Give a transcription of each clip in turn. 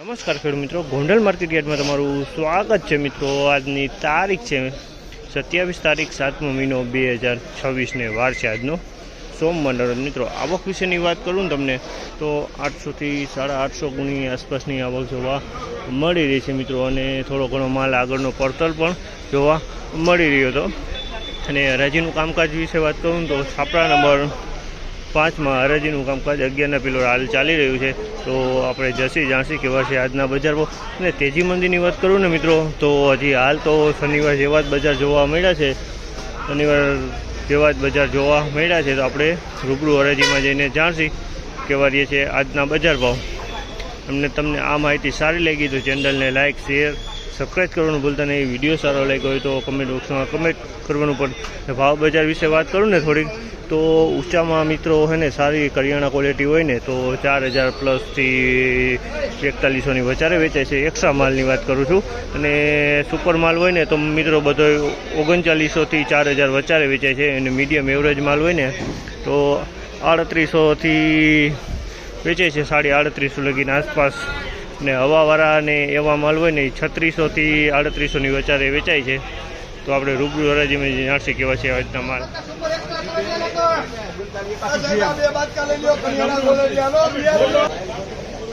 નમસ્કાર ખેડૂત મિત્રો, ગોંડલ માર્કેટ યાર્ડમાં તમારું સ્વાગત છે મિત્રો। આજની તારીખ છે 27 તારીખ 7મો મહિનો 2026ને વાર છે આજનો સોમવાર। મિત્રો આવક વિશેની વાત કરું ને તમને તો 800 થી 850 ગુણી આસપાસની આવક જોવા મળી રહી છે મિત્રો। અને થોડો ઘણો માલ આગળનો પડતર પણ જોવા મળી રહ્યો હતો। અને હરાજીનું કામકાજ વિશે વાત કરું તો છાપરા નંબર 5માં હરાજીનું કામકાજ 11ના પિલો હાલ ચાલી રહ્યું છે। તો આપણે જસી જાણસી કેવા છે આજના બજાર ભાવ। અને તેજી મંદીની વાત કરું ને મિત્રો તો હજી હાલ તો શનિવાર જેવા જ બજાર જોવા મળ્યા છે। શનિવાર જેવા જ બજાર જોવા મળ્યા છે। તો આપણે રૂબરૂ હરાજીમાં જઈને જાણસી કેવા રહીએ છે આજના બજાર ભાવ। તમને આ માહિતી સારી લાગી તો ચેનલને લાઇક શેર સબસ્ક્રાઈબ કરવાનું ભૂલતા નહીં। વિડીયો સારો લાગ્યો હોય તો કમેન્ટ બોક્સમાં કમેન્ટ કરવાનું પણ। ભાવ બજાર વિશે વાત કરું ને થોડીક તો ઊંચામાં મિત્રો છે ને સારી કરિયાણા ક્વોલિટી હોય ને તો 4000 પ્લસથી 4100ની વચારે વેચાય છે। એક્સ્ટ્રા માલની વાત કરું છું। અને સુપર માલ હોય ને તો મિત્રો બધો 3900થી 4000 વચારે વેચાય છે। અને મીડિયમ એવરેજ માલ હોય ને તો 3800થી વેચાય છે, 3850 લગીને આસપાસ। ને હવાવાળા અને એવા માલ હોય ને 3600થી 3800ની વચારે વેચાય છે। તો આપણે રૂબરૂ હરાજીમાં જાણસી કેવા છે આજના માલ।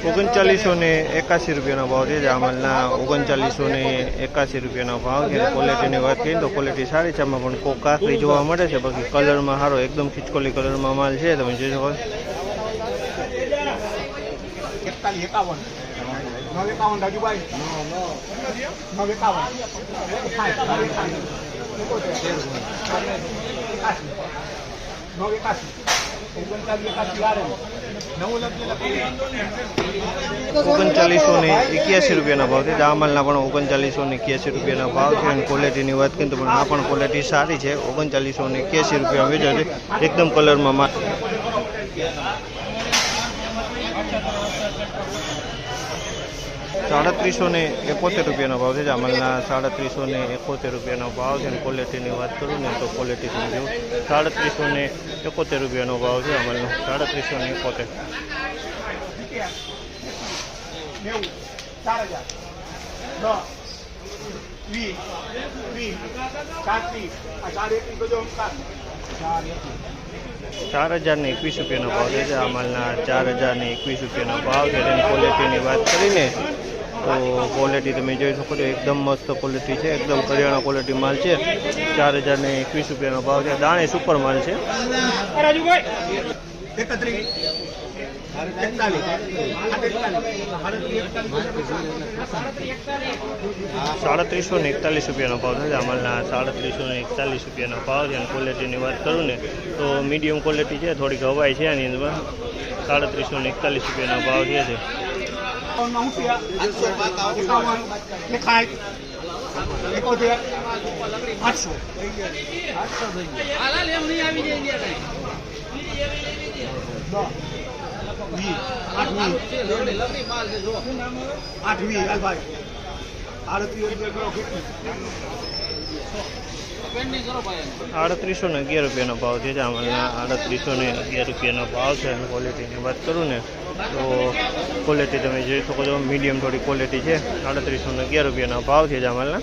3981 રૂપિયાનો ભાવ છે। આ માલના 3981 રૂપિયાનો ભાવ છે। ક્વોલિટીની વાત કરીએ તો ક્વોલિટી સારી છે, આમાં પણ કોઈ કાકરી જોવા મળે છે। બાકી કલરમાં સારો એકદમ ખીચકોલી કલરમાં માલ છે, તમે જોઈ શકો। 951 રાજુભાઈ 3981 રૂપિયાના ભાવ છે। આ માલના પણ 3981 રૂપિયાના ભાવ છે। અને ક્વોલિટીની વાત કરીએ તો પણ આ પણ ક્વોલિટી સારી છે। 3981 રૂપિયા વેચાય છે, એકદમ કલરમાં માલ। 3771 રૂપિયાનો ભાવ છે। જામલના 3771 રૂપિયાનો ભાવ છે। અને ક્વોલિટીની વાત કરું ને તો ક્વોલિટી સમજો 3771 રૂપિયાનો ભાવ છે। અમલનો 3771 4021 રૂપિયાનો ભાવ છે। આ માલના 4021 રૂપિયાનો ભાવ છે। તેની ક્વોલિટીની વાત કરીને તો ક્વોલિટી તમે જોઈ શકો છો, એકદમ મસ્ત ક્વોલિટી છે, એકદમ કરિયાણા ક્વોલિટી માલ છે। 4021 રૂપિયાનો ભાવ છે। દાણે સુપર માલ છે। 3741 રૂપિયાનો ભાવ છે। અમલના 3741 રૂપિયાનો ભાવ છે। અને ક્વોલિટીની વાત કરું ને તો મીડિયમ ક્વોલિટી છે, થોડીક હવાઈ છે આની અંદર। 3741 રૂપિયાનો ભાવ છે। 3811 રૂપિયાનો ભાવ છે। આમલના 3811 રૂપિયાનો ભાવ છે। અને ક્વોલિટીની વાત કરું ને તો ક્વોલિટી તમે જોઈ શકો છો, મીડિયમ થોડી ક્વોલિટી છે। 3811 રૂપિયાનો ભાવ છે। આમલના